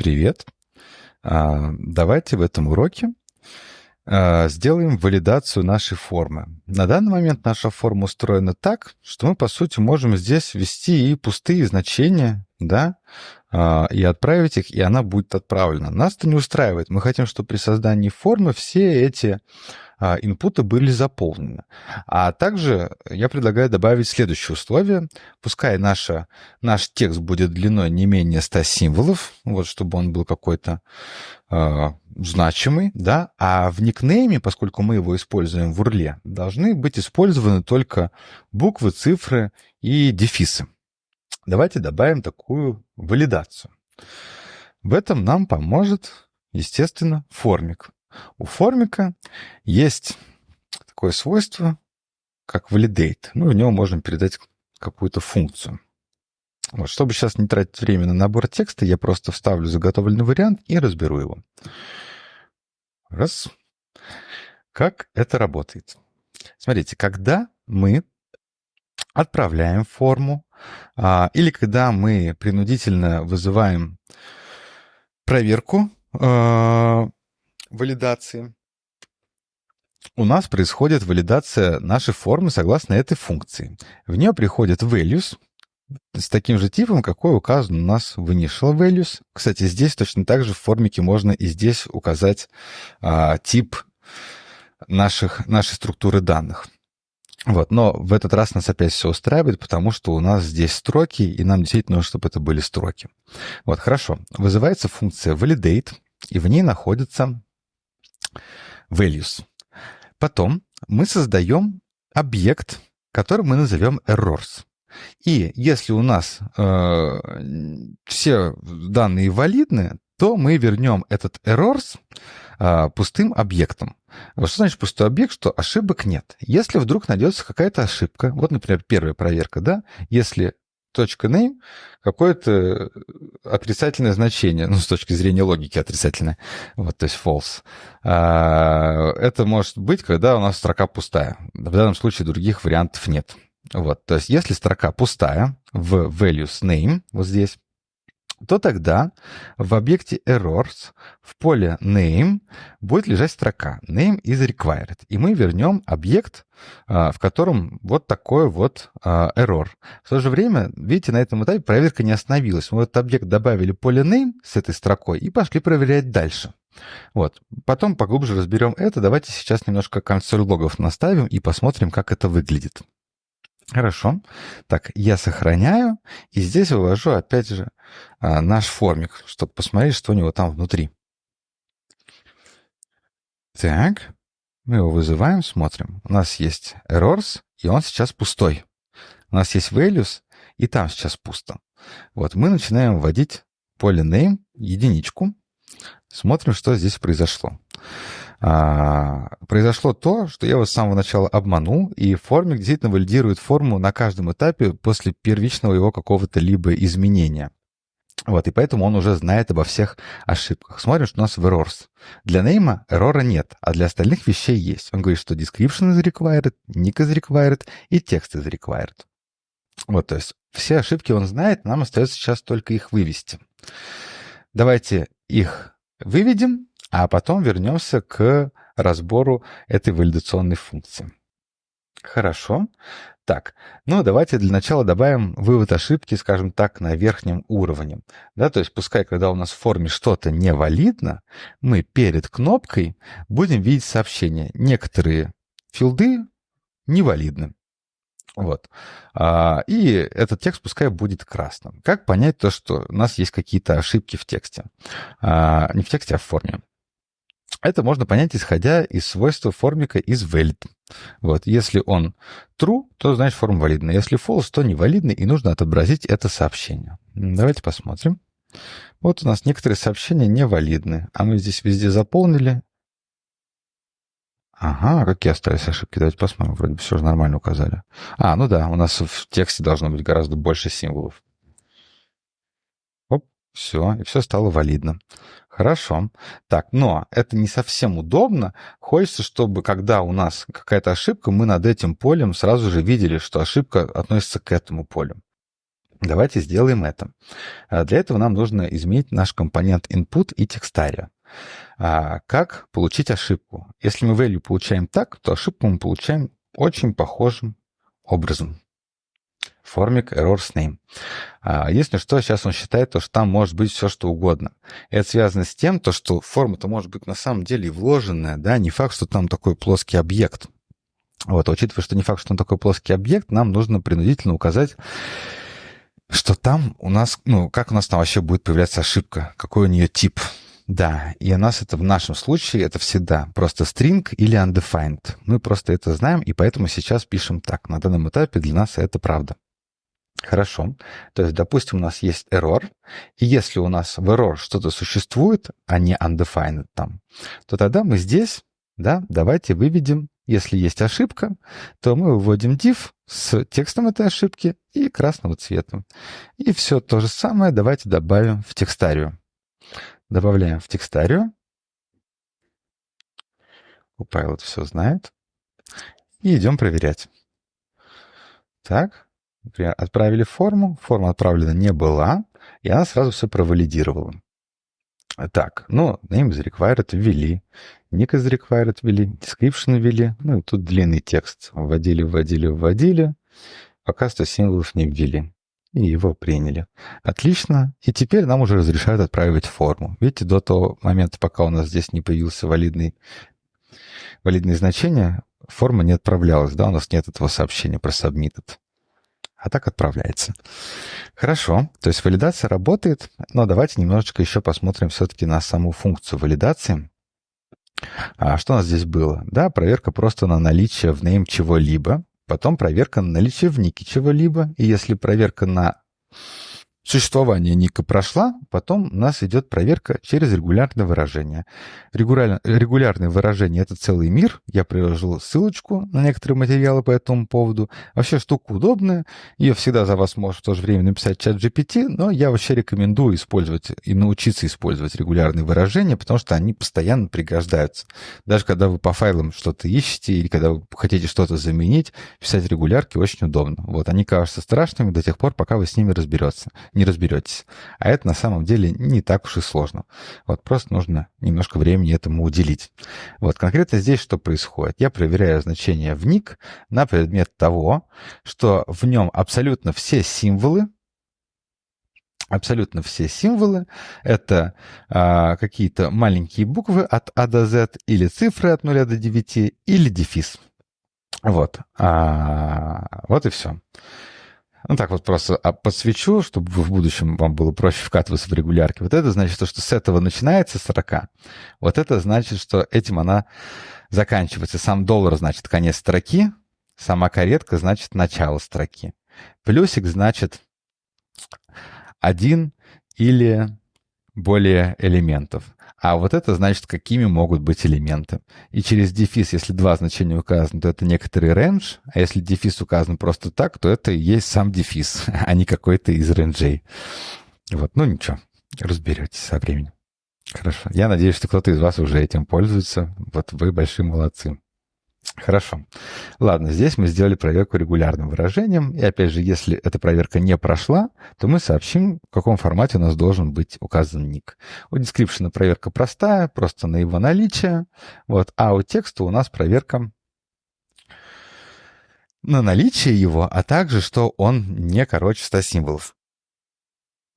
Привет. Давайте в этом уроке сделаем валидацию нашей формы. На данный момент наша форма устроена так, что мы, по сути, можем здесь ввести и пустые значения, да, и отправить их, и она будет отправлена. Нас это не устраивает. Мы хотим, чтобы при создании формы все эти инпуты были заполнены. А также я предлагаю добавить следующее условие. Пускай наш текст будет длиной не менее 100 символов, вот, чтобы он был какой-то значимый, да, а в никнейме, поскольку мы его используем в URL, должны быть использованы только буквы, цифры и дефисы. Давайте добавим такую валидацию. В этом нам поможет, естественно, формик. У формика есть такое свойство, как validate. В него можно передать какую-то функцию. Вот, чтобы сейчас не тратить время на набор текста, я просто вставлю заготовленный вариант и разберу его. Раз. Как это работает? Смотрите, когда мы отправляем форму, или когда мы принудительно вызываем проверку валидации, у нас происходит валидация нашей формы согласно этой функции. В нее приходит values с таким же типом, какой указан у нас в initial values. Кстати, здесь точно так же в формике можно и здесь указать тип нашей структуры данных. Вот, но в этот раз нас опять все устраивает, потому что у нас здесь строки, и нам действительно нужно, чтобы это были строки. Вот, хорошо. Вызывается функция validate, и в ней находится values. Потом мы создаем объект, который мы назовем errors. И если у нас все данные валидны, то мы вернем этот errors пустым объектом. Вот что значит пустой объект, что ошибок нет. Если вдруг найдется какая-то ошибка, вот, например, первая проверка, да, если .name какое-то отрицательное значение, с точки зрения логики отрицательное, вот, то есть false. Это может быть, когда у нас строка пустая. В данном случае других вариантов нет. Вот, то есть если строка пустая в values name, вот здесь, то тогда в объекте errors в поле name будет лежать строка name is required. И мы вернем объект, в котором вот такой вот error. В то же время, видите, на этом этапе проверка не остановилась. Мы в этот объект добавили поле name с этой строкой и пошли проверять дальше. Вот. Потом поглубже разберем это. Давайте сейчас немножко консоль логов наставим и посмотрим, как это выглядит. Хорошо. Так, я сохраняю. И здесь вывожу, опять же, наш формик, чтобы посмотреть, что у него там внутри. Так, мы его вызываем, смотрим. У нас есть errors, и он сейчас пустой. У нас есть values, и там сейчас пусто. Вот, мы начинаем вводить поле name, единичку. Смотрим, что здесь произошло. Произошло то, что я вас с самого начала обманул, и формик действительно валидирует форму на каждом этапе после первичного его какого-то либо изменения. Вот, и поэтому он уже знает обо всех ошибках. Смотрим, что у нас в errors. Для name эррора нет, а для остальных вещей есть. Он говорит, что description is required, nick is required и text is required. Вот, то есть все ошибки он знает, нам остается сейчас только их вывести. Давайте их выведем, а потом вернемся к разбору этой валидационной функции. Хорошо. Так, давайте для начала добавим вывод ошибки, скажем так, на верхнем уровне. Да, то есть пускай, когда у нас в форме что-то невалидно, мы перед кнопкой будем видеть сообщение. Некоторые филды невалидны. Вот. И этот текст пускай будет красным. Как понять то, что у нас есть какие-то ошибки в тексте? Не в тексте, а в форме. Это можно понять, исходя из свойства формика isValid. Вот. Если он true, то значит форма валидна. Если false, то невалидный, и нужно отобразить это сообщение. Давайте посмотрим. Вот у нас некоторые сообщения невалидны. А мы здесь везде заполнили. Ага, какие остались ошибки? Давайте посмотрим. Вроде бы все же нормально указали. Ну да, у нас в тексте должно быть гораздо больше символов. Оп, все, и все стало валидно. Хорошо. Так, но это не совсем удобно. Хочется, чтобы, когда у нас какая-то ошибка, мы над этим полем сразу же видели, что ошибка относится к этому полю. Давайте сделаем это. Для этого нам нужно изменить наш компонент input и textaria. Как получить ошибку? Если мы value получаем так, то ошибку мы получаем очень похожим образом. Формик errors name. Если что, сейчас он считает, что там может быть все, что угодно. И это связано с тем, что форма-то может быть на самом деле и вложенная, да, не факт, что там такой плоский объект. Вот, учитывая, что не факт, что там такой плоский объект, нам нужно принудительно указать, что там у нас, как у нас там вообще будет появляться ошибка, какой у нее тип. Да, и у нас это в нашем случае это всегда просто string или undefined. Мы просто это знаем, и поэтому сейчас пишем так. На данном этапе для нас это правда. Хорошо. То есть, допустим, у нас есть error, и если у нас в error что-то существует, а не undefined там, то тогда мы здесь, да, давайте выведем, если есть ошибка, то мы выводим div с текстом этой ошибки и красного цвета. И все то же самое давайте добавим в текстарию. Добавляем в текстарию. Copilot все знает. И идем проверять. Так. Например, отправили форму. Форма отправлена не была. И она сразу все провалидировала. Так, name is required ввели. Nick is required ввели. Description ввели. И тут длинный текст. Вводили. Пока 100 символов не ввели. И его приняли. Отлично. И теперь нам уже разрешают отправить форму. Видите, до того момента, пока у нас здесь не появился валидные значения, форма не отправлялась. Да, у нас нет этого сообщения про submitted. А так отправляется. Хорошо. То есть валидация работает. Но давайте немножечко еще посмотрим все-таки на саму функцию валидации. Что у нас здесь было? Да, проверка просто на наличие в name чего-либо. Потом проверка на наличие в нике чего-либо. И если проверка на существование ника прошла, потом у нас идет проверка через регулярное выражение. Регулярное выражение — это целый мир. Я приложил ссылочку на некоторые материалы по этому поводу. Вообще штука удобная. Ее всегда за вас может в то же время написать чат GPT, но я вообще рекомендую использовать и научиться использовать регулярные выражения, потому что они постоянно пригождаются. Даже когда вы по файлам что-то ищете или когда вы хотите что-то заменить, писать регулярки очень удобно. Вот они кажутся страшными до тех пор, пока вы с ними не разберетесь. А это на самом деле не так уж и сложно. Вот просто нужно немножко времени этому уделить. Вот конкретно здесь что происходит? Я проверяю значение в ник на предмет того, что в нем абсолютно все символы это какие-то маленькие буквы от А до Z или цифры от 0 до 9 или дефис. Вот. Вот и все. Так вот просто подсвечу, чтобы в будущем вам было проще вкатываться в регулярки. Вот это значит, что с этого начинается строка. Вот это значит, что этим она заканчивается. Сам доллар значит конец строки, сама каретка значит начало строки. Плюсик значит один или более элементов. А вот это значит, какими могут быть элементы. И через дефис, если два значения указаны, то это некоторый рейндж, а если дефис указан просто так, то это и есть сам дефис, а не какой-то из рейнджей. Вот, ничего, разберетесь со временем. Хорошо. Я надеюсь, что кто-то из вас уже этим пользуется. Вот вы большие молодцы. Хорошо. Ладно, здесь мы сделали проверку регулярным выражением. И опять же, если эта проверка не прошла, то мы сообщим, в каком формате у нас должен быть указан ник. У description проверка простая, просто на его наличие. Вот. А у текста у нас проверка на наличие его, а также, что он не короче 100 символов.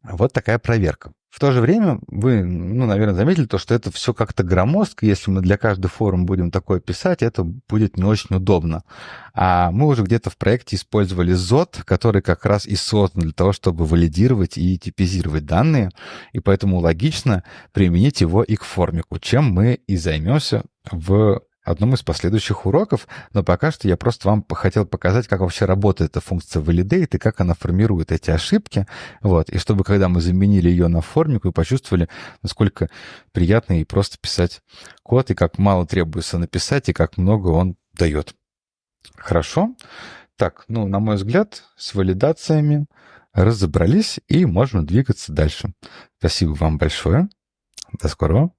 Вот такая проверка. В то же время вы, наверное, заметили то, что это все как-то громоздко. Если мы для каждой формы будем такое писать, это будет не очень удобно. А мы уже где-то в проекте использовали ZOT, который как раз и создан для того, чтобы валидировать и типизировать данные. И поэтому логично применить его и к формику, чем мы и займемся в одном из последующих уроков, но пока что я просто вам хотел показать, как вообще работает эта функция validate и как она формирует эти ошибки. Вот. И чтобы, когда мы заменили ее на формик, вы почувствовали, насколько приятно и просто писать код, и как мало требуется написать, и как много он дает. Хорошо. Так, на мой взгляд, с валидациями разобрались, и можно двигаться дальше. Спасибо вам большое. До скорого.